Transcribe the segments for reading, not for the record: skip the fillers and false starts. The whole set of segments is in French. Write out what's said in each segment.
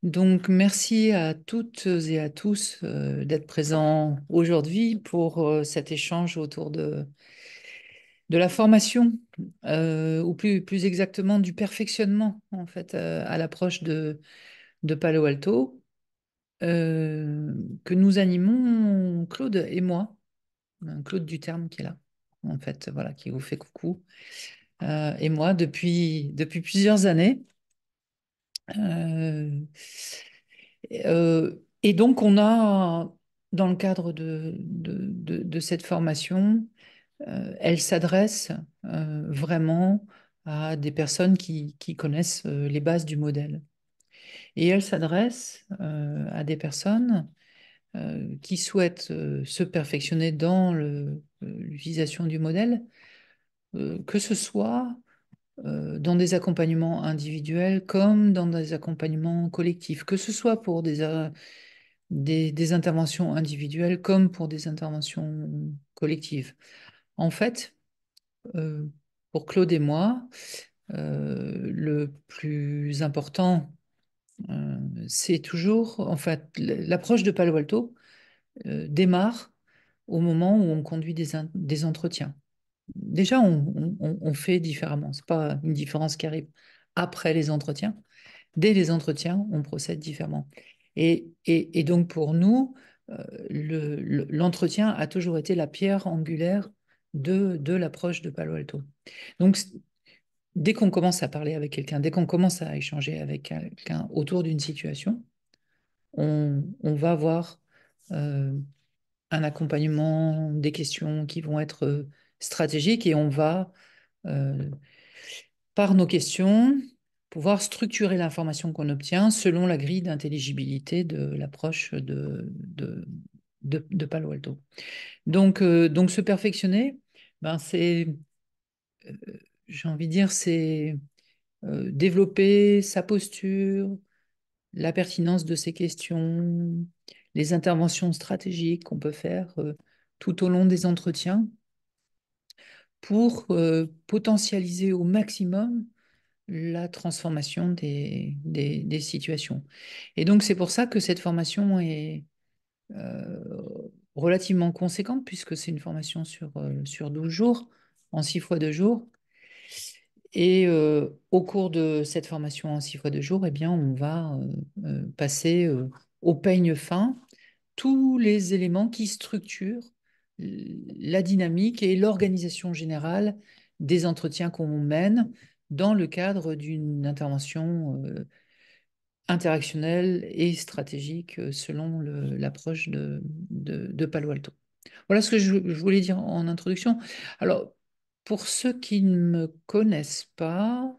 Donc, merci à toutes et à tous d'être présents aujourd'hui pour cet échange autour de la formation, ou plus exactement du perfectionnement, en fait, à l'approche de Palo Alto, que nous animons, Claude et moi. Claude Duterme qui est là, en fait, voilà, qui vous fait coucou, et moi depuis plusieurs années. Euh, et donc, on a, dans le cadre de cette formation, elle s'adresse vraiment à des personnes qui connaissent les bases du modèle. Et elle s'adresse à des personnes qui souhaitent se perfectionner dans l'utilisation du modèle, que ce soit dans des accompagnements individuels comme dans des accompagnements collectifs, que ce soit pour des interventions individuelles comme pour des interventions collectives. En fait, euh, pour Claude et moi, le plus important, c'est toujours, en fait, l'approche de Palo Alto démarre au moment où on conduit des entretiens. Déjà, on fait différemment. C'est pas une différence qui arrive après les entretiens. Dès les entretiens, on procède différemment. Et donc pour nous, l'entretien a toujours été la pierre angulaire de l'approche de Palo Alto. Donc dès qu'on commence à parler avec quelqu'un, dès qu'on commence à échanger avec quelqu'un autour d'une situation, on va avoir euh, un accompagnement, des questions qui vont être stratégiques et on va euh, par nos questions, pouvoir structurer l'information qu'on obtient selon la grille d'intelligibilité de l'approche de Palo Alto. Donc se perfectionner, ben euh, j'ai envie de dire, c'est développer sa posture, la pertinence de ses questions, les interventions stratégiques qu'on peut faire tout au long des entretiens pour potentialiser au maximum la transformation des situations. Et donc, c'est pour ça que cette formation est euh, relativement conséquente, puisque c'est une formation sur 12 jours, en 6 fois 2 jours. Et au cours de cette formation en 6 fois 2 jours, eh bien, on va passer au peigne fin tous les éléments qui structurent la dynamique et l'organisation générale des entretiens qu'on mène dans le cadre d'une intervention interactionnelle et stratégique selon l'approche de Palo Alto. Voilà ce que je voulais dire en introduction. Alors, pour ceux qui ne me connaissent pas,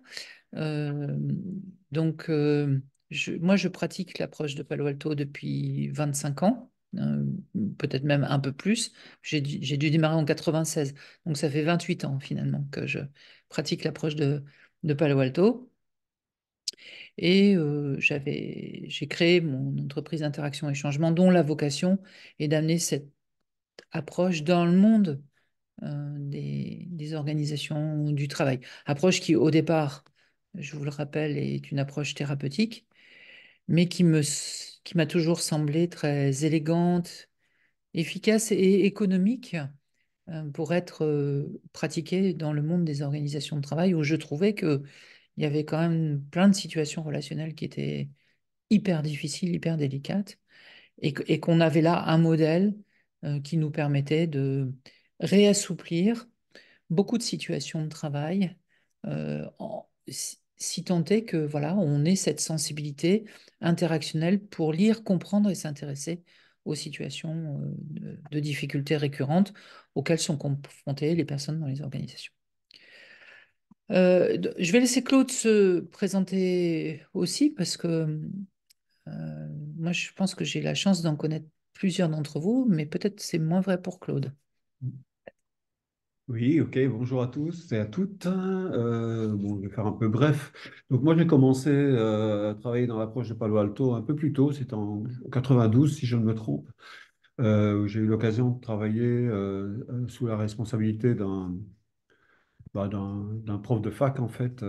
euh, donc, moi, je pratique l'approche de Palo Alto depuis 25 ans, peut-être même un peu plus. J'ai dû démarrer en 96, donc ça fait 28 ans finalement que je pratique l'approche de Palo Alto. Et j'ai créé mon entreprise d'interaction et changement, dont la vocation est d'amener cette approche dans le monde des organisations du travail. Approche qui, au départ, je vous le rappelle, est une approche thérapeutique, mais qui m'a toujours semblé très élégante, efficace et économique pour être pratiquée dans le monde des organisations de travail, où je trouvais qu'il y avait quand même plein de situations relationnelles qui étaient hyper difficiles, hyper délicates, et qu'on avait là un modèle qui nous permettait de réassouplir beaucoup de situations de travail, si tant est que voilà, on ait cette sensibilité interactionnelle pour lire, comprendre et s'intéresser aux situations de difficultés récurrentes auxquelles sont confrontées les personnes dans les organisations. Je vais laisser Claude se présenter aussi parce que moi, je pense que j'ai la chance d'en connaître plusieurs d'entre vous, mais peut-être c'est moins vrai pour Claude. Oui, ok, bonjour à tous et à toutes. Bon, je vais faire un peu bref. Donc moi, j'ai commencé à travailler dans l'approche de Palo Alto un peu plus tôt, c'était en 92 si je ne me trompe, où j'ai eu l'occasion de travailler sous la responsabilité d'un prof de fac, en fait,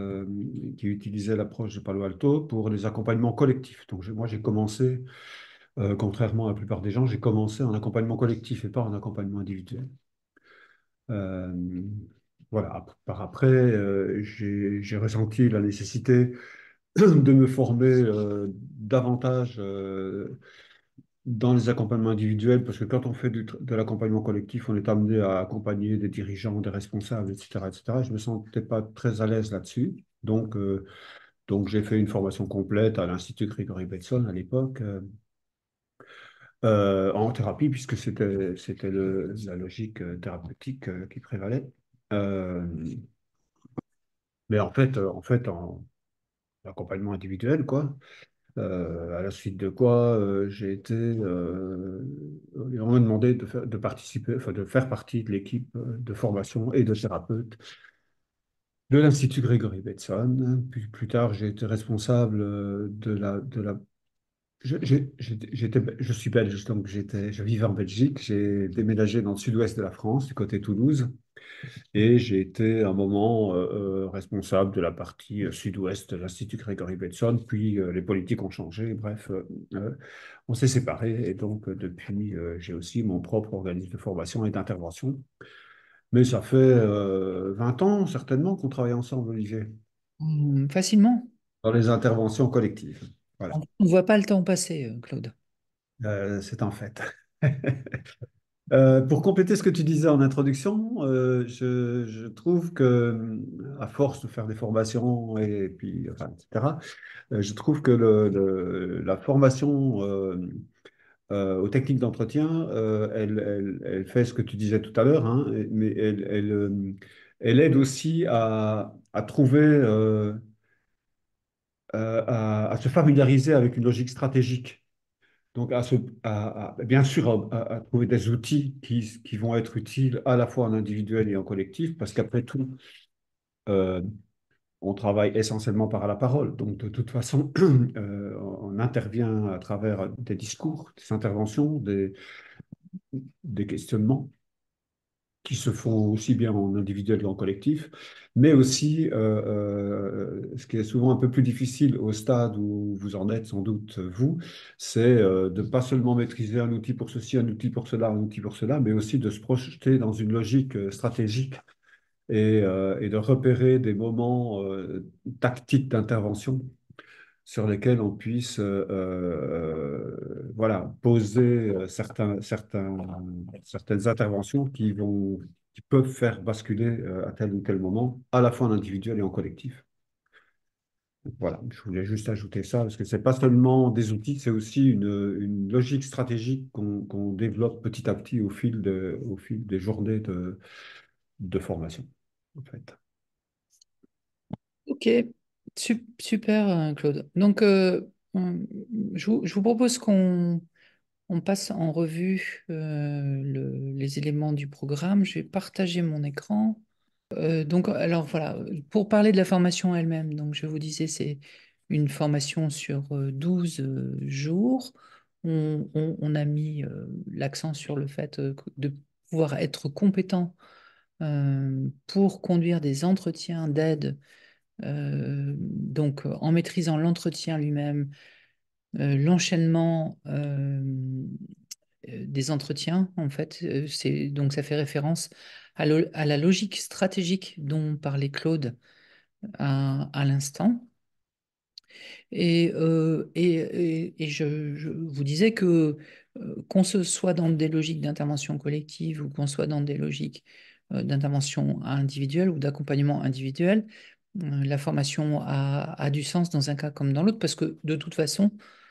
qui utilisait l'approche de Palo Alto pour les accompagnements collectifs. Donc, moi, j'ai commencé, contrairement à la plupart des gens, j'ai commencé en accompagnement collectif et pas en accompagnement individuel. Euh, voilà. Par après, j'ai ressenti la nécessité de me former davantage dans les accompagnements individuels, parce que quand on fait de l'accompagnement collectif, on est amené à accompagner des dirigeants, des responsables, etc., etc. Je me sentais pas très à l'aise là-dessus. Donc j'ai fait une formation complète à l'Institut Gregory Bateson à l'époque, en thérapie, puisque c'était la logique thérapeutique qui prévalait. Euh, mais en accompagnement individuel, quoi. À la suite de quoi, on m'a demandé de participer, enfin, de faire partie de l'équipe de formation et de thérapeutes de l'Institut Gregory Bateson. Puis plus tard, j'ai été responsable je suis belge, donc je vivais en Belgique. J'ai déménagé dans le sud-ouest de la France, du côté Toulouse. Et j'ai été un moment responsable de la partie sud-ouest de l'Institut Gregory Bateson, puis les politiques ont changé, bref, on s'est séparés, et donc depuis, j'ai aussi mon propre organisme de formation et d'intervention. Mais ça fait 20 ans, certainement, qu'on travaille ensemble, Olivier, Facilement. dans les interventions collectives. Voilà. On ne voit pas le temps passer, Claude. C'est un fait. Pour compléter ce que tu disais en introduction, je trouve que, à force de faire des formations et puis, enfin, etc., je trouve que la formation aux techniques d'entretien, elle fait ce que tu disais tout à l'heure, hein, mais elle aide aussi à trouver, à se familiariser avec une logique stratégique. Donc, bien sûr, à trouver des outils qui vont être utiles à la fois en individuel et en collectif, parce qu'après tout, euh, on travaille essentiellement par la parole. Donc, de toute façon, on intervient à travers des discours, des interventions, des questionnements qui se font aussi bien en individuel qu'en collectif, mais aussi, ce qui est souvent un peu plus difficile au stade où vous en êtes sans doute vous, c'est de pas seulement maîtriser un outil pour ceci, un outil pour cela, un outil pour cela, mais aussi de se projeter dans une logique stratégique et de repérer des moments tactiques d'intervention sur lesquels on puisse voilà, poser certaines interventions qui peuvent faire basculer à tel ou tel moment, à la fois en individuel et en collectif. Voilà, je voulais juste ajouter ça, parce que c'est pas seulement des outils, c'est aussi une logique stratégique qu'on développe petit à petit au fil des journées de formation, en fait. Ok, super, Claude. Donc, je vous propose qu'on passe en revue les éléments du programme. Je vais partager mon écran. Donc, alors voilà, pour parler de la formation elle-même, donc je vous disais, c'est une formation sur 12 jours. On a mis l'accent sur le fait de pouvoir être compétent pour conduire des entretiens d'aide, donc en maîtrisant l'entretien lui-même, l'enchaînement des entretiens, en fait, donc ça fait référence à la logique stratégique dont parlait Claude à l'instant. Et je vous disais que qu'on se soit dans des logiques d'intervention collective ou qu'on soit dans des logiques d'intervention individuelle ou d'accompagnement individuel, la formation a du sens dans un cas comme dans l'autre parce que de toute façon,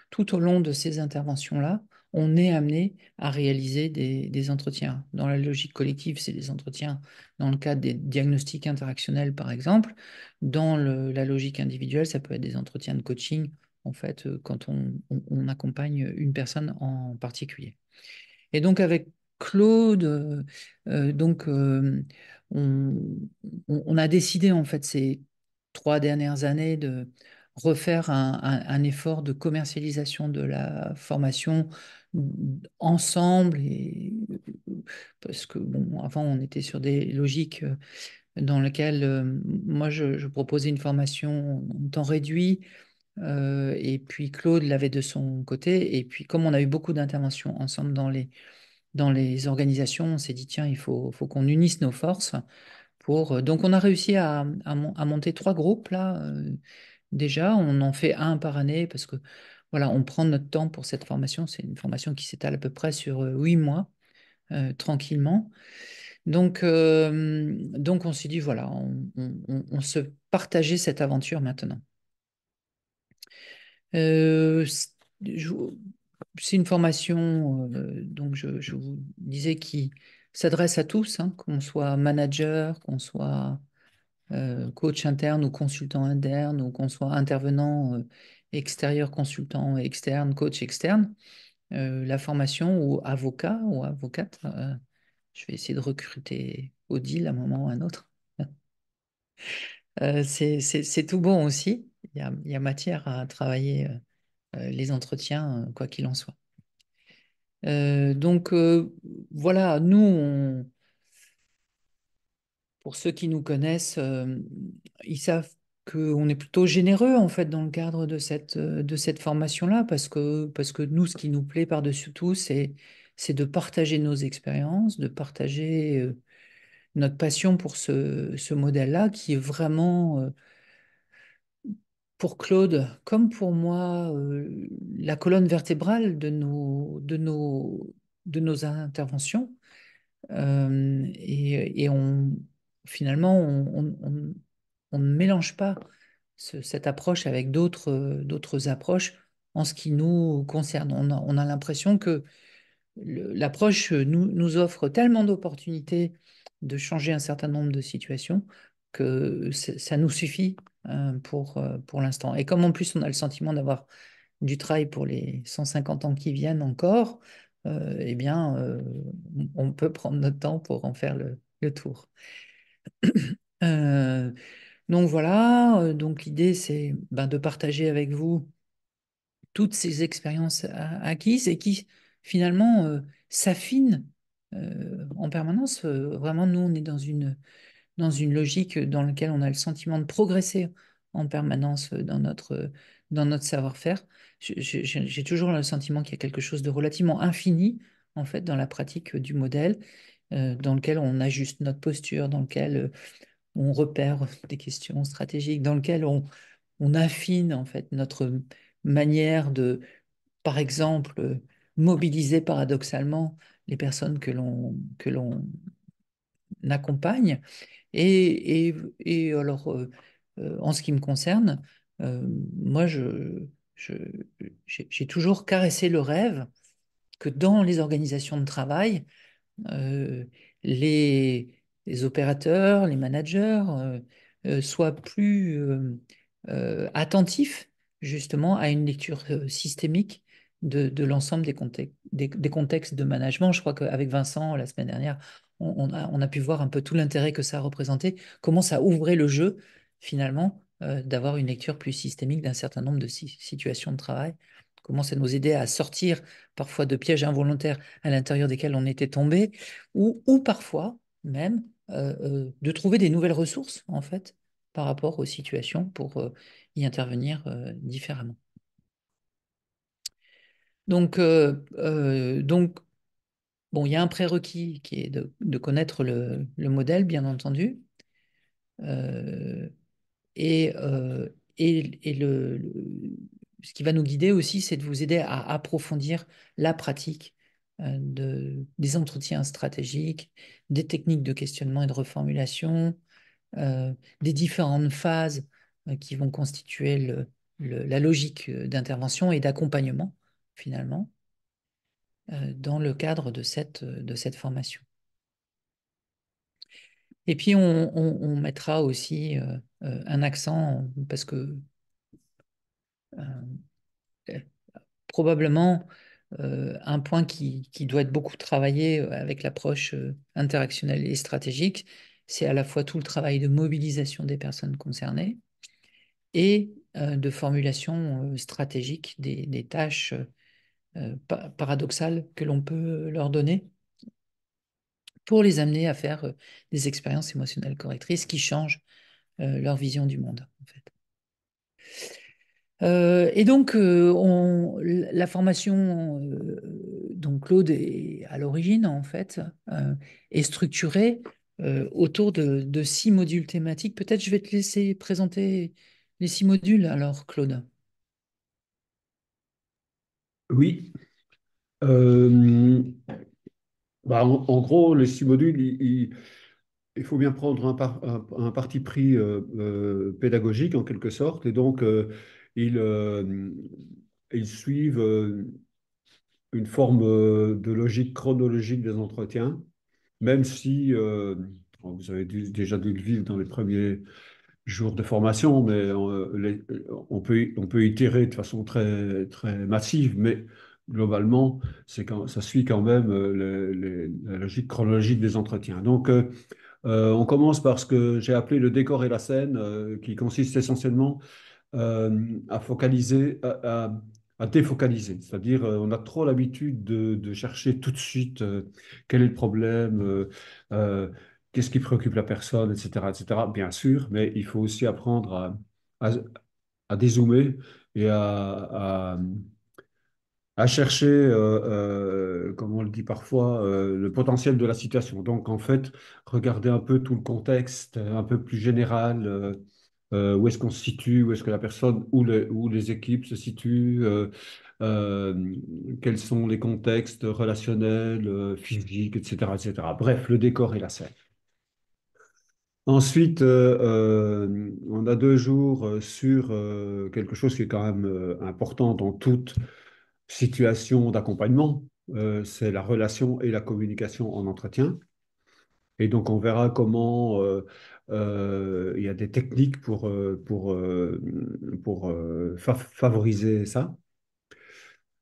tout au long de ces interventions-là, on est amené à réaliser des entretiens. Dans la logique collective, c'est des entretiens dans le cadre des diagnostics interactionnels, par exemple. Dans la logique individuelle, ça peut être des entretiens de coaching, en fait, quand on accompagne une personne en particulier. Et donc, avec Claude, donc, on, on a décidé, en fait, ces 3 dernières années de refaire un effort de commercialisation de la formation ensemble. Parce que, bon, avant, on était sur des logiques dans lequel moi je proposais une formation en temps réduit, et puis Claude l'avait de son côté. Et puis comme on a eu beaucoup d'interventions ensemble dans les organisations, on s'est dit, tiens, faut qu'on unisse nos forces pour... Donc on a réussi à monter 3 groupes là. Déjà, on en fait un par année parce que voilà, on prend notre temps pour cette formation. C'est une formation qui s'étale à peu près sur 8 mois, tranquillement. Donc on s'est dit, voilà, on se partageait cette aventure maintenant. Euh, c- je- c'est une formation, donc je vous disais, qui s'adresse à tous, hein, qu'on soit manager, qu'on soit coach interne ou consultant interne, ou qu'on soit intervenant extérieur, consultant externe, coach externe. La formation ou avocat ou avocate, je vais essayer de recruter Odile à un moment ou à un autre. C'est tout bon aussi. Il y a matière à travailler les entretiens, quoi qu'il en soit. Donc voilà, nous, pour ceux qui nous connaissent, ils savent qu'on est plutôt généreux en fait dans le cadre de cette formation-là, parce que nous, ce qui nous plaît par-dessus tout, c'est de partager nos expériences, de partager notre passion pour ce modèle-là, qui est vraiment, pour Claude, comme pour moi, la colonne vertébrale de nos interventions. Et finalement, on ne mélange pas cette approche avec d'autres approches en ce qui nous concerne. On a l'impression que l'approche nous offre tellement d'opportunités de changer un certain nombre de situations que ça nous suffit pour l'instant. Et comme en plus on a le sentiment d'avoir du travail pour les 150 ans qui viennent encore, eh bien, on peut prendre notre temps pour en faire le tour. Euh, donc voilà, donc l'idée c'est ben, de partager avec vous toutes ces expériences acquises et qui finalement s'affinent en permanence. Vraiment, nous, on est dans une logique dans laquelle on a le sentiment de progresser en permanence dans notre savoir-faire. J'ai toujours le sentiment qu'il y a quelque chose de relativement infini, en fait, dans la pratique du modèle, dans lequel on ajuste notre posture, dans lequel on repère des questions stratégiques, dans lequel on affine, en fait, notre manière de, par exemple, mobiliser paradoxalement les personnes que l'on accompagne. Et alors, en ce qui me concerne, moi, je- j'ai toujours caressé le rêve que dans les organisations de travail, euh, les opérateurs, les managers soient plus attentifs justement à une lecture systémique de l'ensemble des contextes de management. Je crois qu'avec Vincent, la semaine dernière, on a pu voir un peu tout l'intérêt que ça a représenté, comment ça ouvrait le jeu finalement d'avoir une lecture plus systémique d'un certain nombre de situations de travail, comment ça nous aidait à sortir parfois de pièges involontaires à l'intérieur desquels on était tombé, ou parfois même de trouver des nouvelles ressources, en fait, par rapport aux situations pour y intervenir différemment. Donc, bon, il y a un prérequis qui est de connaître le modèle, bien entendu, euh, et ce qui va nous guider aussi, c'est de vous aider à approfondir la pratique des entretiens stratégiques, des techniques de questionnement et de reformulation, des différentes phases qui vont constituer la logique d'intervention et d'accompagnement, finalement, dans le cadre de cette formation. Et puis, on mettra aussi un accent, parce que euh, probablement un point qui doit être beaucoup travaillé avec l'approche interactionnelle et stratégique, c'est à la fois tout le travail de mobilisation des personnes concernées et de formulation stratégique des tâches paradoxales que l'on peut leur donner pour les amener à faire des expériences émotionnelles correctrices qui changent leur vision du monde, en fait. Et donc, la formation, donc Claude est à l'origine, en fait, est structurée autour de 6 modules thématiques. Peut-être je vais te laisser présenter les 6 modules, alors, Claude. Oui. Euh, en gros, les 6 modules, il faut bien prendre un parti pris pédagogique en quelque sorte, et donc ils, euh, ils suivent une forme de logique chronologique des entretiens, même si vous avez déjà dû le vivre dans les premiers jours de formation, mais on peut itérer de façon très, très massive, mais globalement, ça suit quand même la logique chronologique des entretiens. Donc, on commence par ce que j'ai appelé le décor et la scène, qui consiste essentiellement à focaliser, à défocaliser. C'est-à-dire, on a trop l'habitude de chercher tout de suite quel est le problème, euh, qu'est-ce qui préoccupe la personne, etc., etc. Bien sûr, mais il faut aussi apprendre à, à dézoomer et à chercher, comme on le dit parfois, le potentiel de la situation. Donc, en fait, regarder un peu tout le contexte, un peu plus général, où est-ce qu'on se situe, où est-ce que la personne ou les équipes se situent, euh, quels sont les contextes relationnels, physiques, etc., etc. Bref, le décor et la scène. Ensuite, on a 2 jours sur quelque chose qui est quand même important dans toute situation d'accompagnement, c'est la relation et la communication en entretien. Et donc, on verra comment il y a des techniques pour favoriser ça.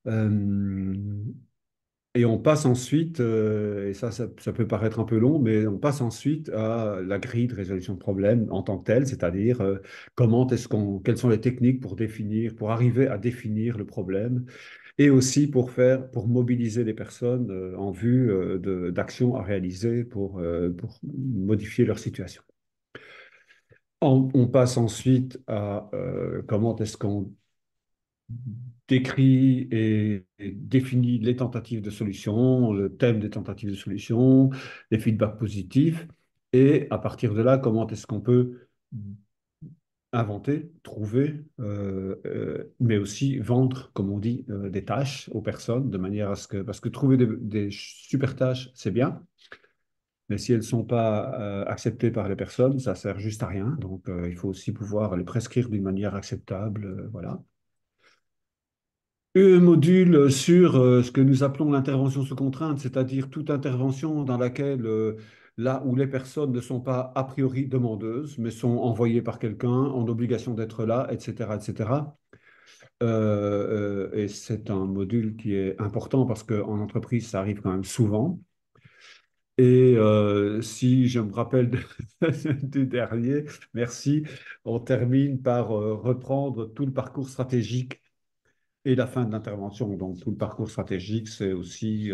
Euh, et on passe ensuite, et ça peut paraître un peu long, mais on passe ensuite à la grille de résolution de problèmes en tant que telle, c'est-à-dire quelles sont les techniques pour définir, pour arriver à définir le problème, et aussi pour mobiliser les personnes en vue d'actions à réaliser pour modifier leur situation. On passe ensuite à comment est-ce qu'on décrit et définit les tentatives de solution, le thème des tentatives de solution, les feedbacks positifs, et à partir de là, comment est-ce qu'on peut inventer, trouver, mais aussi vendre, comme on dit, des tâches aux personnes, de manière à ce que, parce que trouver des super tâches, c'est bien, mais si elles ne sont pas acceptées par les personnes, ça sert juste à rien. Donc, il faut aussi pouvoir les prescrire d'une manière acceptable, voilà. Un module sur ce que nous appelons l'intervention sous contrainte, c'est-à-dire toute intervention dans laquelle, là où les personnes ne sont pas a priori demandeuses, mais sont envoyées par quelqu'un en obligation d'être là, etc., etc. Et c'est un module qui est important parce qu'en entreprise, ça arrive quand même souvent. Et si je me rappelle du dernier, merci, on termine par reprendre tout le parcours stratégique et la fin de l'intervention. Donc, tout le parcours stratégique, c'est aussi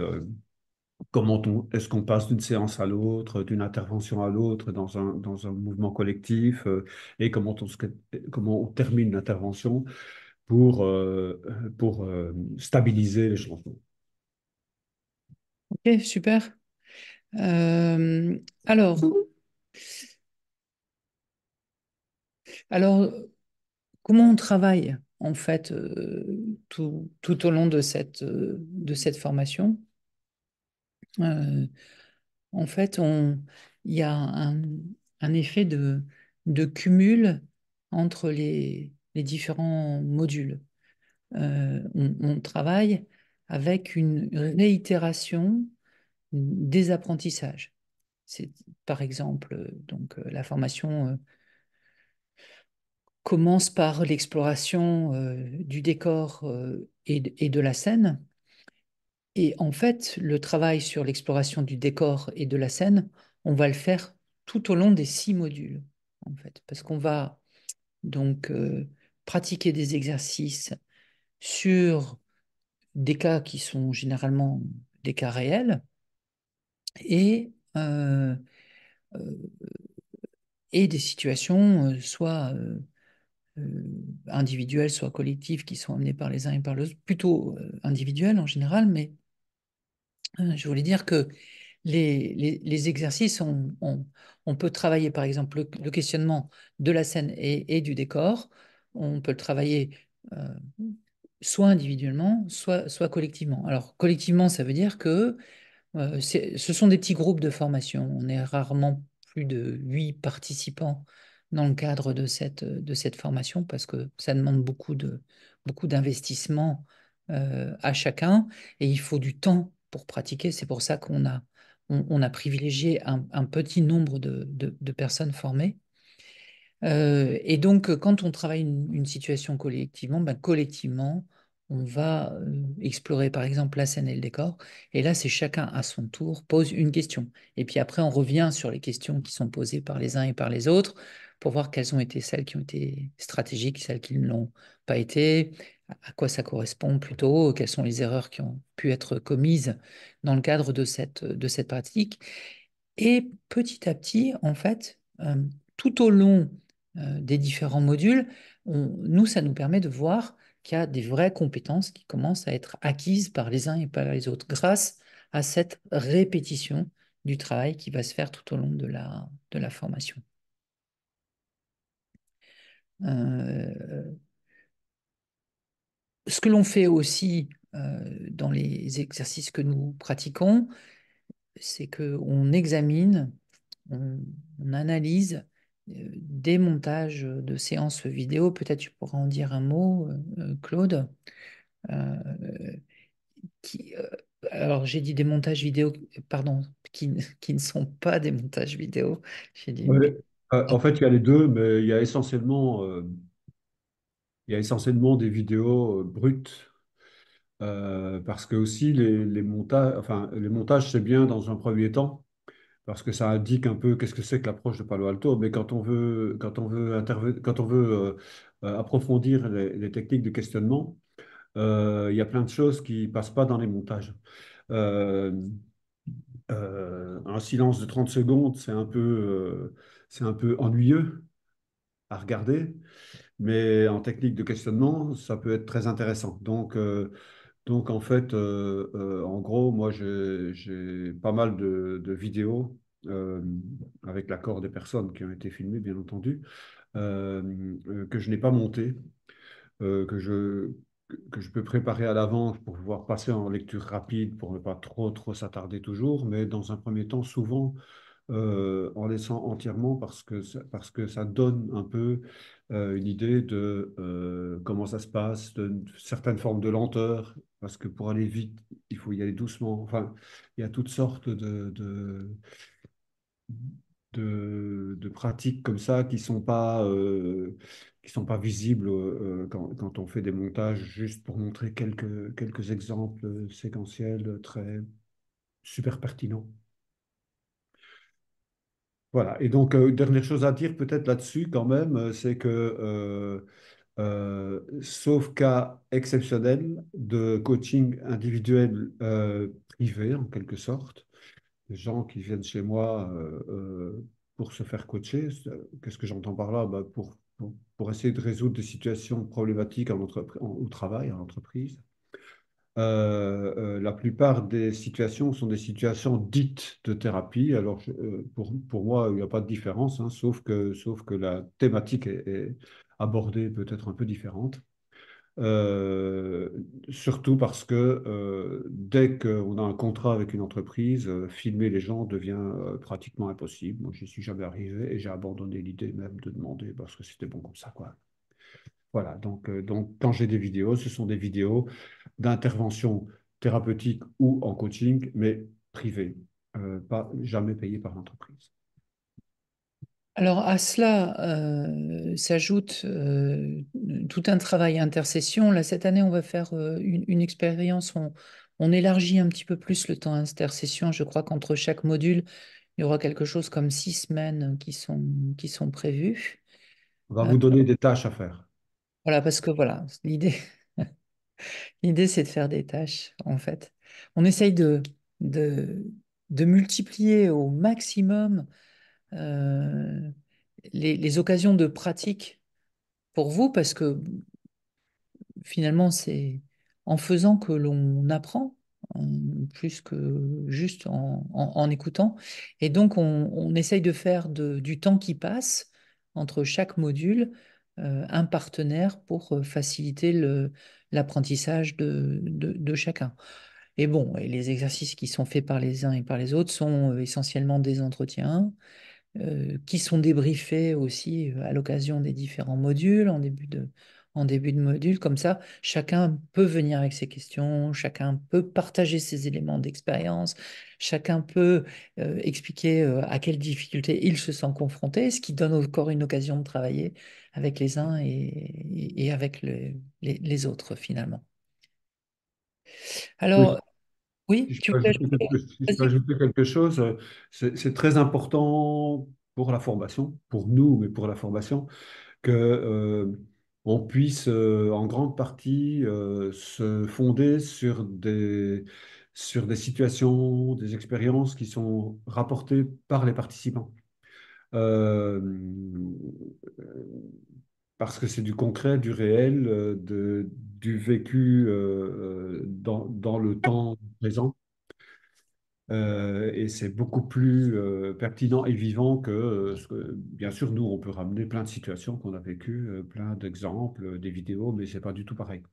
est-ce qu'on passe d'une séance à l'autre, d'une intervention à l'autre dans un mouvement collectif, et comment on termine l'intervention pour stabiliser les changements. Ok, super. Euh, alors, alors, comment on travaille en fait tout au long de cette formation? Euh, En fait, il y a un effet de cumul entre les différents modules. On travaille avec une réitération des apprentissages. C'est, par exemple, la formation commence par l'exploration du décor et de la scène. Et en fait, le travail sur l'exploration du décor et de la scène, on va le faire tout au long des 6 modules, en fait, parce qu'on va donc pratiquer des exercices sur des cas qui sont généralement des cas réels et euh, euh, et des situations soit individuelles, soit collectives, qui sont amenées par les uns et par les autres, plutôt individuelles en général, mais je voulais dire que les exercices, on peut travailler par exemple le questionnement de la scène et du décor, on peut le travailler euh, soit individuellement, soit collectivement. Alors collectivement, ça veut dire que ce sont des petits groupes de formation. On est rarement plus de 8 participants dans le cadre de cette formation parce que ça demande beaucoup d'investissement à chacun et il faut du temps pour pratiquer. C'est pour ça on a privilégié un petit nombre de personnes formées. Et donc, quand on travaille une situation collectivement, ben, collectivement, on va explorer par exemple la scène et le décor. Et là, c'est chacun à son tour pose une question. Et puis après, on revient sur les questions qui sont posées par les uns et par les autres pour voir quelles ont été celles qui ont été stratégiques, celles qui ne l'ont pas été, à quoi ça correspond plutôt, quelles sont les erreurs qui ont pu être commises dans le cadre de cette pratique. Et petit à petit, en fait, tout au long des différents modules, nous, ça nous permet de voir qu'il y a des vraies compétences qui commencent à être acquises par les uns et par les autres grâce à cette répétition du travail qui va se faire tout au long de la formation. Euh, Ce que l'on fait aussi dans les exercices que nous pratiquons, c'est qu'on examine, on analyse des montages de séances vidéo. Peut-être tu pourras en dire un mot, Claude. euh, qui, alors, j'ai dit des montages vidéo, pardon, qui ne sont pas des montages vidéo. J'ai dit une Ouais. En fait, il y a les deux, mais il y a essentiellement des vidéos brutes. Parce que aussi les montages, enfin, les montages, c'est bien dans un premier temps, parce que ça indique un peu qu'est-ce que c'est que l'approche de Palo Alto. Mais quand on veut approfondir les techniques de questionnement, il y a plein de choses qui passent pas dans les montages. Euh, un silence de 30 secondes, c'est un peu ennuyeux à regarder, mais en technique de questionnement, ça peut être très intéressant. Donc en fait, en gros, moi, j'ai pas mal de vidéos avec l'accord des personnes qui ont été filmées, bien entendu, que je n'ai pas montées, que je peux préparer à l'avance pour pouvoir passer en lecture rapide, pour ne pas trop s'attarder toujours, mais dans un premier temps, souvent, en laissant entièrement parce que ça donne un peu une idée de comment ça se passe, de certaines formes de lenteur, parce que pour aller vite, il faut y aller doucement. Enfin, il y a toutes sortes de pratiques comme ça qui sont pas visibles quand on fait des montages, juste pour montrer quelques exemples séquentiels très super pertinents. Voilà. Et donc, dernière chose à dire peut-être là-dessus quand même, c'est que sauf cas exceptionnel de coaching individuel privé en quelque sorte, des gens qui viennent chez moi pour se faire coacher. Qu'est-ce que j'entends par là? Bah, pour essayer de résoudre des situations problématiques au travail, en entreprise. La plupart des situations sont des situations dites de thérapie. Alors, pour moi, il n'y a pas de différence, hein, sauf que la thématique est abordée peut-être un peu différente. Euh, Surtout parce que dès qu'on a un contrat avec une entreprise, filmer les gens devient pratiquement impossible. Moi, j'y suis jamais arrivé et j'ai abandonné l'idée même de demander parce que c'était bon comme ça, quoi. Voilà, donc quand j'ai des vidéos, ce sont des vidéos d'intervention thérapeutique ou en coaching, mais privées, pas jamais payées par l'entreprise. Alors à cela s'ajoute tout un travail intercession. Là, cette année, on va faire une expérience. On élargit un petit peu plus le temps intercession. Je crois qu'entre chaque module, il y aura quelque chose comme 6 semaines qui sont prévues. On va Euh, vous donner des tâches à faire. voilà, parce que voilà, l'idée, c'est de faire des tâches, en fait. On essaye de de multiplier au maximum euh, les occasions de pratique pour vous, parce que finalement, c'est en faisant que l'on apprend, plus que juste en écoutant. Et donc, on essaye de faire du temps qui passe entre chaque module un partenaire pour faciliter l'apprentissage de chacun. Et bon, et les exercices qui sont faits par les uns et par les autres sont essentiellement des entretiens qui sont débriefés aussi à l'occasion des différents modules, en début de module. Comme ça, chacun peut venir avec ses questions, chacun peut partager ses éléments d'expérience, chacun peut expliquer à quelles difficultés il se sent confronté, ce qui donne encore une occasion de travailler avec les uns et avec les autres finalement. Alors, Oui. oui, Si je tu peux voulais ajouter ajouter? si je peux Vas-y. ajouter quelque chose, c'est très important pour la formation, pour nous, mais pour la formation, que on puisse en grande partie se fonder sur des situations, des expériences qui sont rapportées par les participants. Euh, Parce que c'est du concret, du réel, du vécu dans le temps présent. Et c'est beaucoup plus pertinent et vivant bien sûr, nous, on peut ramener plein de situations qu'on a vécues, plein d'exemples, des vidéos, mais c'est pas du tout pareil.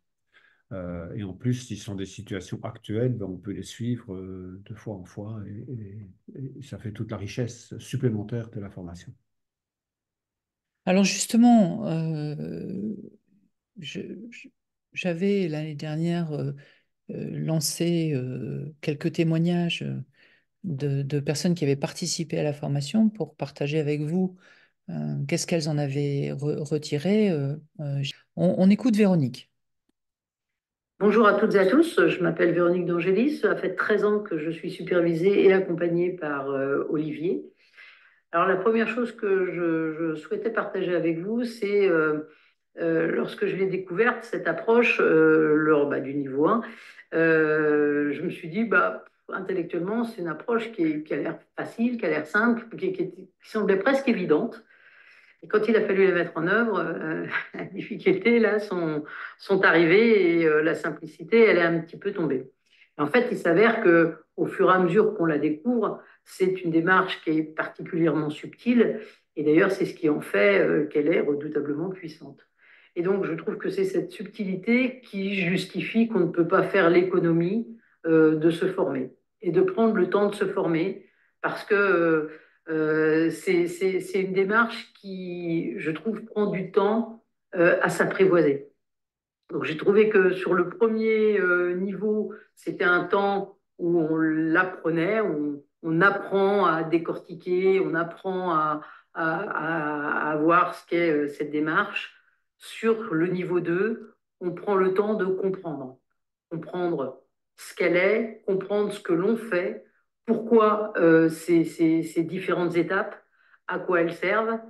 Et en plus, si ce sont des situations actuelles, ben, on peut les suivre de fois en fois et ça fait toute la richesse supplémentaire de la formation. Alors justement, je- je- j'avais l'année dernière lancé quelques témoignages de personnes qui avaient participé à la formation pour partager avec vous qu'est-ce qu'elles en avaient retiré. On écoute Véronique. Bonjour à toutes et à tous, je m'appelle Véronique d'Angélis, ça fait 13 ans que je suis supervisée et accompagnée par Olivier. Alors la première chose que je souhaitais partager avec vous, c'est lorsque je l'ai découverte, cette approche du niveau 1, je me suis dit, intellectuellement, c'est une approche qui a l'air facile, qui a l'air simple, qui semblait presque évidente. Et quand il a fallu les mettre en œuvre, les difficultés là sont arrivées et la simplicité, elle est un petit peu tombée. En fait, il s'avère que au fur et à mesure qu'on la découvre, c'est une démarche qui est particulièrement subtile. Et d'ailleurs, c'est ce qui en fait qu'elle est redoutablement puissante. Et donc, je trouve que c'est cette subtilité qui justifie qu'on ne peut pas faire l'économie de se former et de prendre le temps de se former parce que c'est une démarche qui, je trouve, prend du temps à s'apprivoiser. Donc j'ai trouvé que sur le premier niveau, c'était un temps où on l'apprenait, on apprend à décortiquer, on apprend à voir ce qu'est cette démarche. Sur le niveau 2, on prend le temps de comprendre. Comprendre ce qu'elle est, comprendre ce que l'on fait, pourquoi ces différentes étapes, à quoi elles servent,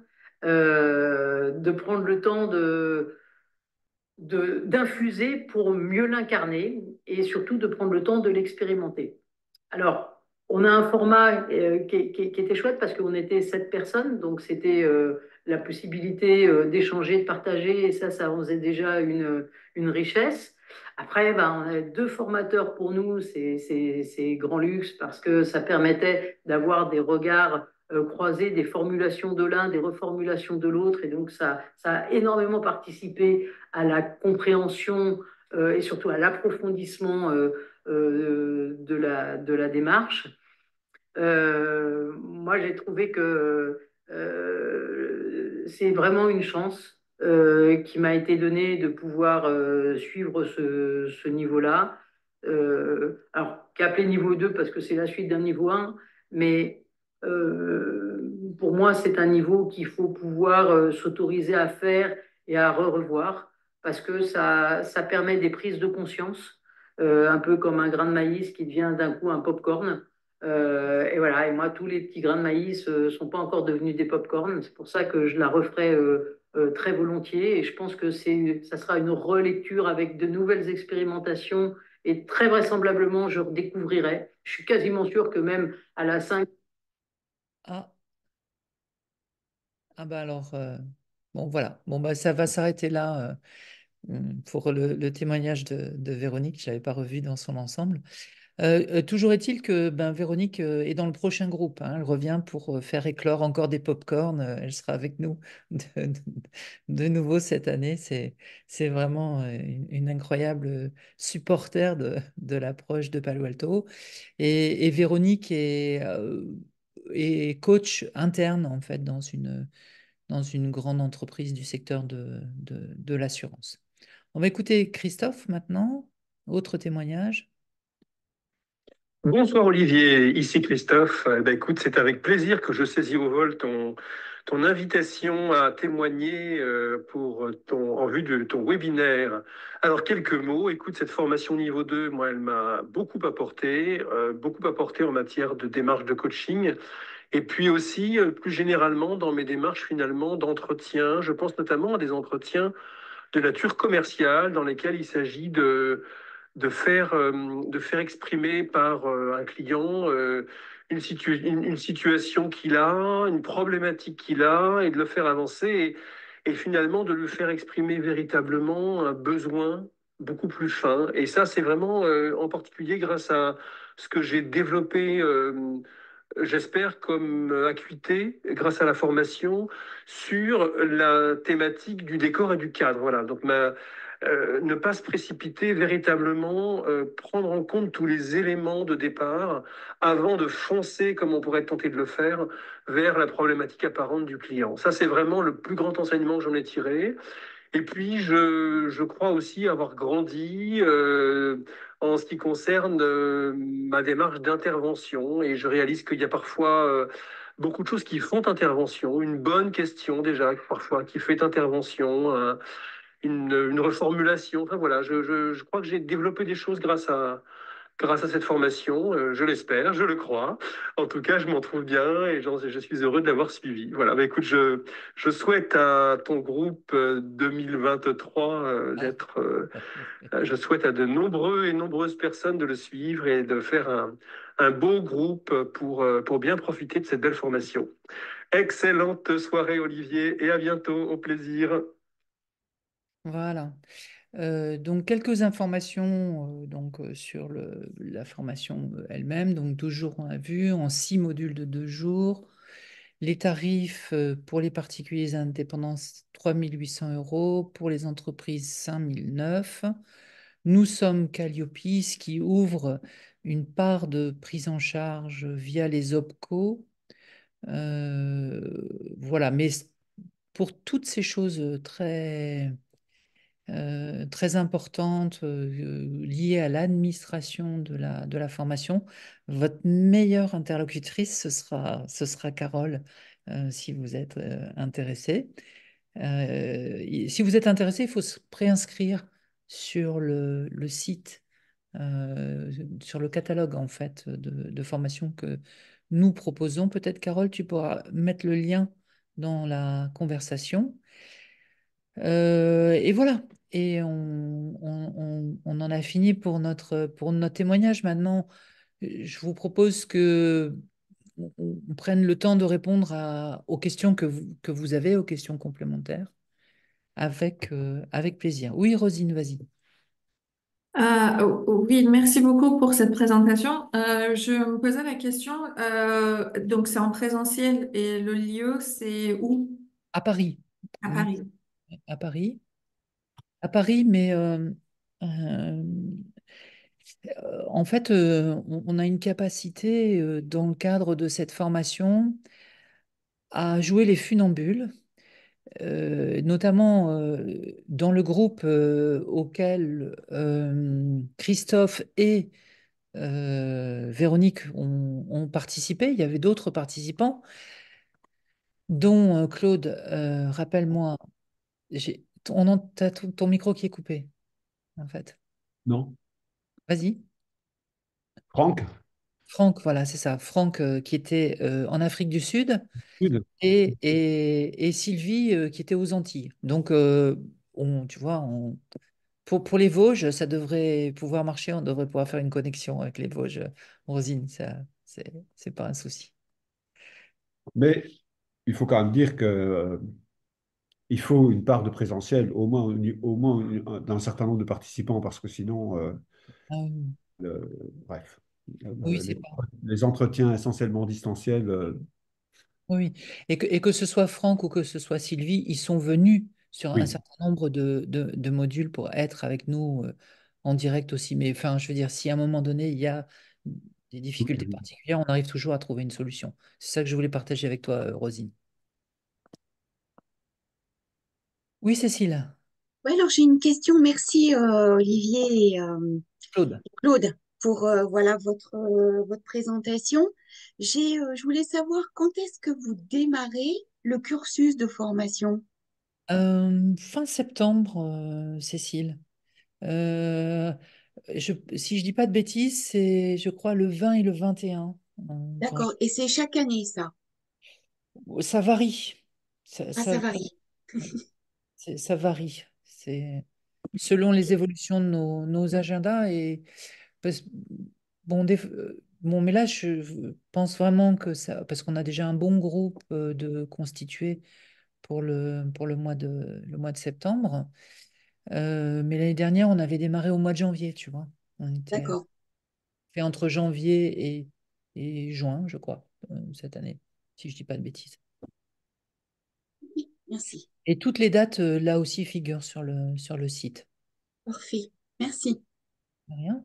de prendre le temps d'infuser pour mieux l'incarner et surtout de prendre le temps de l'expérimenter. Alors, on a un format qui était chouette parce qu'on était 7 personnes, donc c'était la possibilité d'échanger, de partager, et ça en faisait déjà une richesse. Après, ben, on a 2 formateurs pour nous, c'est grand luxe parce que ça permettait d'avoir des regards croisés, des formulations de l'un, des reformulations de l'autre, et donc ça a énormément participé à la compréhension et surtout à l'approfondissement de la démarche. Moi, j'ai trouvé que c'est vraiment une chance qui m'a été donnée de pouvoir suivre ce niveau-là. Alors, qu'appeler niveau 2 parce que c'est la suite d'un niveau 1, mais pour moi, c'est un niveau qu'il faut pouvoir s'autoriser à faire et à revoir parce que ça permet des prises de conscience, un peu comme un grain de maïs qui devient d'un coup un pop-corn. Et voilà, et moi, tous les petits grains de maïs ne sont pas encore devenus des pop-corn. C'est pour ça que je la referai très volontiers. Et je pense que ça sera une relecture avec de nouvelles expérimentations et très vraisemblablement, je redécouvrirai. Je suis quasiment sûre que même à la 5. Ah, ah bah alors, bon voilà, bon bah ça va s'arrêter là pour le témoignage de Véronique, je l'avais pas revu dans son ensemble. Toujours est-il que ben, Véronique est dans le prochain groupe, hein. Elle revient pour faire éclore encore des pop-corn. Elle sera avec nous de, de- de nouveau cette année. C'est vraiment une incroyable supporter de l'approche de Palo Alto. Et Véronique est coach interne en fait dans une grande entreprise du secteur de l'assurance. On va écouter Christophe maintenant. Autre témoignage. Bonsoir Olivier, ici Christophe. Écoute, c'est avec plaisir que je saisis au vol ton invitation à témoigner en vue de ton webinaire. Alors quelques mots, écoute, cette formation niveau 2, moi, elle m'a beaucoup apporté en matière de démarche de coaching. Et puis aussi, plus généralement, dans mes démarches finalement d'entretien, je pense notamment à des entretiens de nature commerciale dans lesquels il s'agit de faire exprimer par un client une situation qu'il a, une problématique qu'il a, et de le faire avancer, et finalement de lui faire exprimer véritablement un besoin beaucoup plus fin. Et ça, c'est vraiment en particulier grâce à ce que j'ai développé, j'espère, comme acuité, grâce à la formation, sur la thématique du décor et du cadre. Voilà, donc ne pas se précipiter, véritablement prendre en compte tous les éléments de départ avant de foncer, comme on pourrait être tenté de le faire, vers la problématique apparente du client. Ça, c'est vraiment le plus grand enseignement que j'en ai tiré. Et puis, je crois aussi avoir grandi en ce qui concerne ma démarche d'intervention. Et je réalise qu'il y a parfois beaucoup de choses qui font intervention. Une bonne question déjà, parfois, qui fait intervention. Une reformulation. Enfin voilà, je crois que j'ai développé des choses grâce à cette formation. Je l'espère, je le crois. En tout cas, je m'en trouve bien et je suis heureux de l'avoir suivi. Voilà, écoute, je souhaite à ton groupe 2023 je souhaite à de nombreux et nombreuses personnes de le suivre et de faire un beau groupe pour bien profiter de cette belle formation. Excellente soirée, Olivier, et à bientôt. Au plaisir. Voilà. Donc, quelques informations sur la formation elle-même. Donc, 12 jours, on a vu, en 6 modules de 2 jours. Les tarifs pour les particuliers indépendants, 3 800 euros. Pour les entreprises, 5 900. Nous sommes Calliope, ce qui ouvre une part de prise en charge via les OPCO. Voilà, mais pour toutes ces choses très importantes liées à l'administration de la formation. Votre meilleure interlocutrice, ce sera Carole, si vous êtes intéressé. Si vous êtes intéressé, il faut se préinscrire sur le site, sur le catalogue en fait de formation que nous proposons. Peut-être, Carole, tu pourras mettre le lien dans la conversation. Et voilà. Et on en a fini pour notre témoignage. Maintenant, je vous propose que on prenne le temps de répondre aux questions que vous avez, aux questions complémentaires, avec plaisir. Oui, Rosine, vas-y. Oui, merci beaucoup pour cette présentation. Je me posais la question, donc c'est en présentiel et le lieu, c'est où? À Paris. À Oui, Paris. à Paris. À Paris, mais euh, en fait, on a une capacité dans le cadre de cette formation à jouer les funambules, notamment dans le groupe auquel Christophe et Véronique ont participé. Il y avait d'autres participants, dont Claude, rappelle-moi, t'as ton micro qui est coupé, en fait. Non. Vas-y. Franck? Franck, voilà, c'est ça. Franck qui était en Afrique du Sud Sud. et Sylvie qui était aux Antilles. Donc, tu vois, Pour les Vosges, ça devrait pouvoir marcher. On devrait pouvoir faire une connexion avec les Vosges, Rosine. Ça, c'est pas un souci. Mais il faut quand même dire que il faut une part de présentiel, au moins d'un certain nombre de participants, parce que sinon, Ah oui, bref, oui, les, c'est pas. les entretiens essentiellement distanciels, Oui. Et que ce soit Franck ou que ce soit Sylvie, ils sont venus sur un oui. certain nombre de modules pour être avec nous en direct aussi. Mais enfin, je veux dire, si à un moment donné, il y a des difficultés Oui. particulières, on arrive toujours à trouver une solution. C'est ça que je voulais partager avec toi, Rosine. Oui, Cécile. Oui, alors j'ai une question. Merci Olivier et Claude. Claude pour voilà votre présentation. Je voulais savoir quand est-ce que vous démarrez le cursus de formation? Fin septembre, Cécile. Euh, si je dis pas de bêtises, c'est, je crois, le 20 et le 21. D'accord. Et c'est chaque année ça? Ça varie. Ça, Ah, ça, ça varie. ça varie. C'est selon les évolutions de nos agendas. Bon, bon, mais là, je pense vraiment que ça, parce qu'on a déjà un bon groupe de constitués pour le mois de septembre. Mais l'année dernière, on avait démarré au mois de janvier, tu vois. On était D'accord. fait entre janvier et juin, je crois, cette année, si je dis pas de bêtises. Oui, merci. Et toutes les dates, là aussi, figurent sur le site. Parfait. Merci. Rien?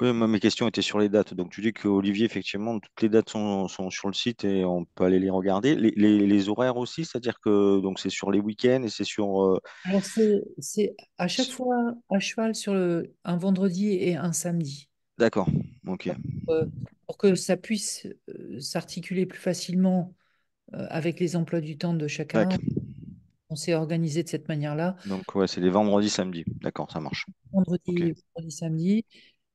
Oui, moi, mes questions étaient sur les dates. Donc, tu dis qu'Olivier, effectivement, toutes les dates sont sur le site et on peut aller les regarder. Les horaires aussi, c'est-à-dire que donc c'est sur les week-ends et c'est sur. Alors, c'est à chaque fois à cheval sur un vendredi et un samedi. D'accord, ok. Euh, pour que ça puisse s'articuler plus facilement avec les emplois du temps de chacun, Tac. on s'est organisé de cette manière-là. Donc, ouais, c'est les vendredis, samedis. D'accord, ça marche. Ok. Vendredi, samedi,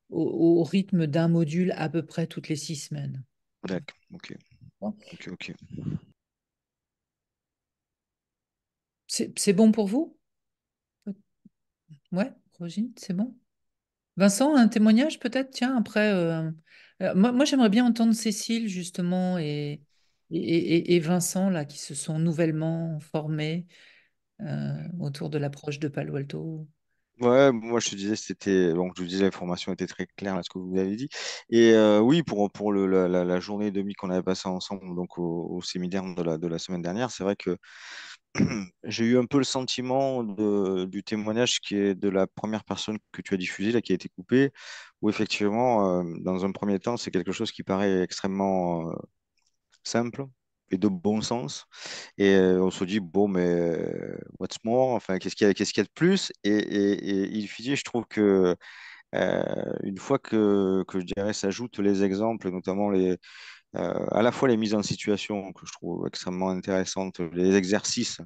au rythme d'un module à peu près toutes les 6 semaines. D'accord, ok. Ok, ok. C'est bon pour vous? Ouais, Rosine, c'est bon? Vincent, un témoignage peut-être? Tiens, après, moi j'aimerais bien entendre Cécile justement et Vincent là qui se sont nouvellement formés autour de l'approche de Palo Alto. Ouais, moi je te disais, c'était. Donc, je vous disais, l'information était très claire, là, ce que vous avez dit. Et oui, pour la journée et demie qu'on avait passée ensemble donc au séminaire de la semaine dernière, c'est vrai que j'ai eu un peu le sentiment du témoignage qui est de la première personne que tu as diffusé, là, qui a été coupée, où effectivement, dans un premier temps, c'est quelque chose qui paraît extrêmement simple et de bon sens. Et on se dit, bon, mais what's more? Enfin, qu'est-ce qu'il y a de plus? Et in fine, je trouve que une fois que je dirais s'ajoutent les exemples, notamment à la fois les mises en situation que je trouve extrêmement intéressantes, les exercices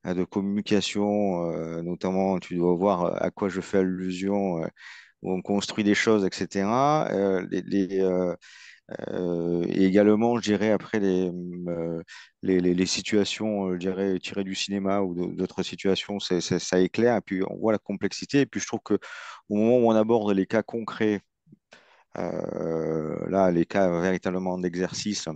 de communication, notamment tu dois voir à quoi je fais allusion, où on construit des choses, etc. Et également, je dirais, après les situations, je dirais, tirées du cinéma ou d'autres situations, ça éclaire, et puis on voit la complexité, et puis je trouve que au moment où on aborde les cas concrets, là, les cas véritablement d'exercice,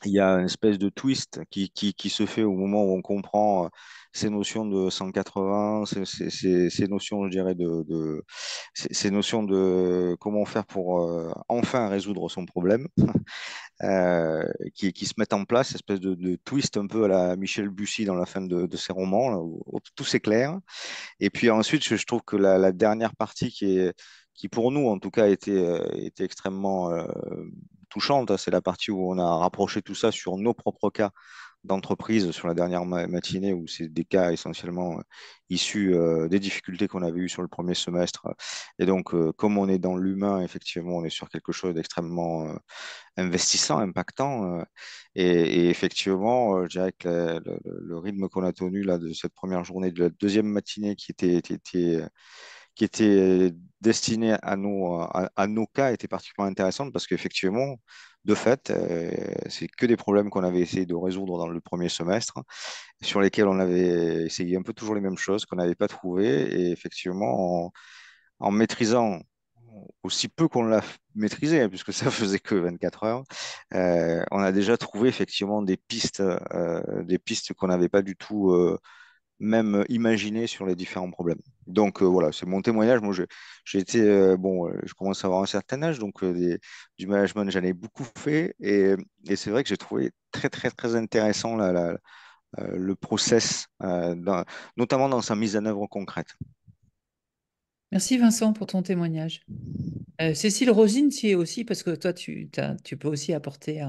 il y a une espèce de twist qui se fait au moment où on comprend ces notions de 180, ces notions, je dirais, ces notions de comment faire pour enfin résoudre son problème, qui se mettent en place, espèce de twist un peu à la Michel Bussy dans la fin de ses romans, là, où tout s'éclaire. Et puis ensuite, je trouve que la dernière partie qui pour nous, en tout cas, était extrêmement touchante, hein, c'est la partie où on a rapproché tout ça sur nos propres cas d'entreprise sur la dernière matinée, où c'est des cas essentiellement issus des difficultés qu'on avait eues sur le premier semestre. Et donc, comme on est dans l'humain, effectivement, on est sur quelque chose d'extrêmement investissant, impactant. Et effectivement, je dirais que le rythme qu'on a tenu là, de cette première journée, de la deuxième matinée qui était destinée à nos cas était particulièrement intéressante parce qu'effectivement, de fait, c'est que des problèmes qu'on avait essayé de résoudre dans le premier semestre, sur lesquels on avait essayé un peu toujours les mêmes choses, qu'on n'avait pas trouvées. Et effectivement, en maîtrisant aussi peu qu'on l'a maîtrisé, hein, puisque ça faisait que 24 heures, on a déjà trouvé effectivement des pistes qu'on n'avait pas du tout même imaginées sur les différents problèmes. Donc voilà, c'est mon témoignage. Moi, j'ai été, je commence à avoir un certain âge, donc du management, j'en ai beaucoup fait. Et c'est vrai que j'ai trouvé très, très, très intéressant le process, notamment dans sa mise en œuvre concrète. Merci Vincent pour ton témoignage. Cécile Rosine, tu y es aussi, parce que toi, tu peux aussi apporter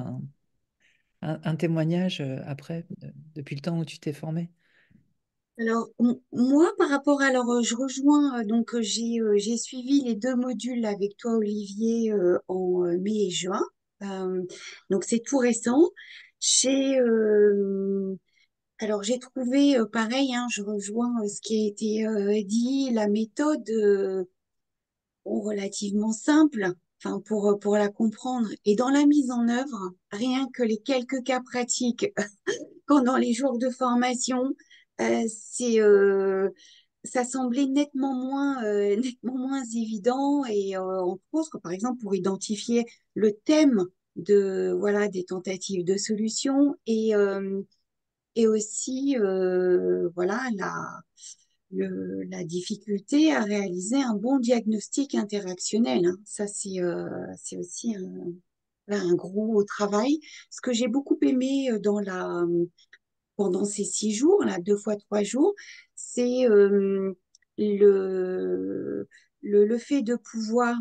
un témoignage après, depuis le temps où tu t'es formé. Alors, moi, par rapport, alors, je rejoins, donc, j'ai suivi les deux modules avec toi, Olivier, en mai et juin. Euh, donc, c'est tout récent. J'ai, alors, j'ai trouvé, pareil, hein, je rejoins ce qui a été dit, la méthode relativement simple, enfin, pour la comprendre. Et dans la mise en œuvre, rien que les quelques cas pratiques pendant les jours de formation, c'est ça semblait nettement moins évident et entre autres, par exemple, pour identifier le thème de voilà des tentatives de solution et aussi voilà la difficulté à réaliser un bon diagnostic interactionnel, hein. Ça, c'est aussi un gros travail. Ce que j'ai beaucoup aimé pendant ces 6 jours, là, 2 fois 3 jours, c'est le, le fait de pouvoir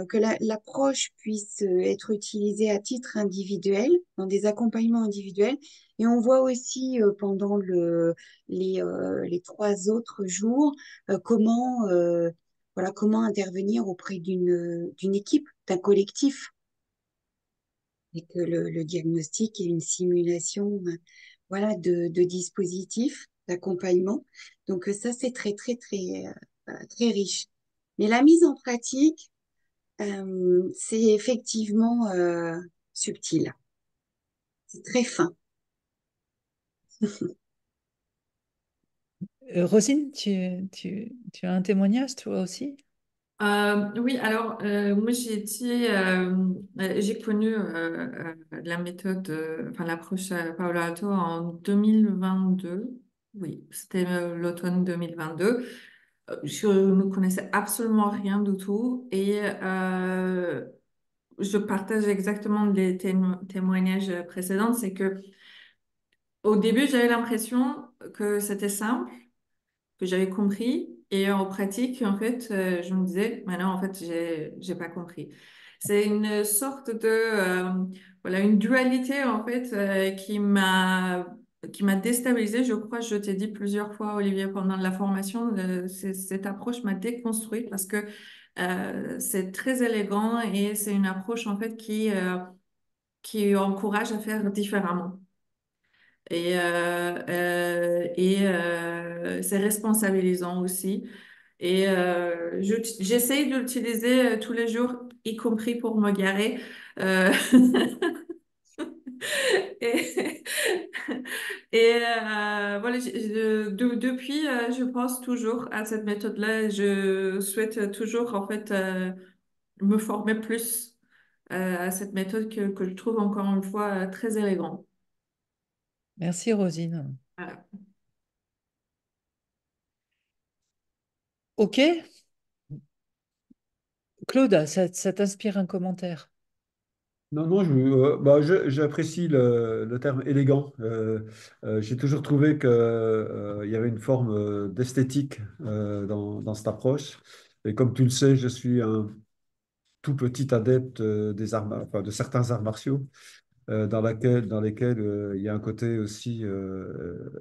que l'approche puisse être utilisée à titre individuel, dans des accompagnements individuels. Et on voit aussi pendant les 3 autres jours voilà, comment intervenir auprès d'une équipe, d'un collectif et que le diagnostic est une simulation voilà, de dispositifs d'accompagnement. Donc ça, c'est très riche. Mais la mise en pratique, c'est effectivement subtil. C'est très fin. Rosine, tu as un témoignage, toi aussi? Oui, alors moi j'ai connu la méthode, enfin l'approche Palo Alto en 2022. Oui, c'était l'automne 2022. Je ne connaissais absolument rien du tout et je partage exactement les témoignages précédents. C'est que au début j'avais l'impression que c'était simple, que j'avais compris. Et en pratique, en fait, je me disais, mais non, en fait, j'ai pas compris. C'est une sorte de, voilà, une dualité, en fait, qui m'a déstabilisée. Je crois, je t'ai dit plusieurs fois, Olivier, pendant la formation, cette approche m'a déconstruite parce que c'est très élégant et c'est une approche, en fait, qui encourage à faire différemment. Et c'est responsabilisant aussi. Et j'essaye de l'utiliser tous les jours, y compris pour me garer. Euh, et voilà, depuis, je pense toujours à cette méthode-là. Je souhaite toujours, en fait, me former plus à cette méthode que je trouve, encore une fois, très élégante. Merci, Rosine. Voilà. Ok, Claude, ça t'inspire un commentaire? Non, non, j'apprécie le terme élégant. J'ai toujours trouvé que, il y avait une forme d'esthétique dans cette approche. Et comme tu le sais, je suis un tout petit adepte enfin, de certains arts martiaux dans lesquels il y a un côté aussi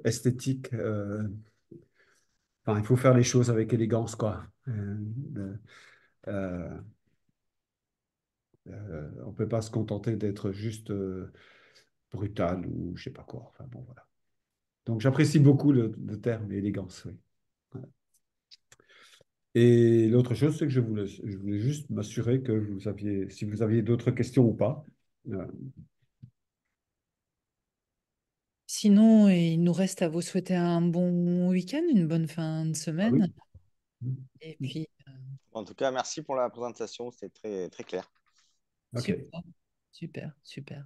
esthétique. Enfin, il faut faire les choses avec élégance, quoi. Euh, on ne peut pas se contenter d'être juste brutal ou je sais pas quoi. Enfin, bon, voilà. Donc j'apprécie beaucoup le terme élégance, oui. Et l'autre chose, c'est que je voulais juste m'assurer que si vous aviez d'autres questions ou pas. Euh, Sinon, il nous reste à vous souhaiter un bon week-end, une bonne fin de ah semaine. oui. Et puis, En tout cas, merci pour la présentation, c'était très, très clair. OK. super, super, super.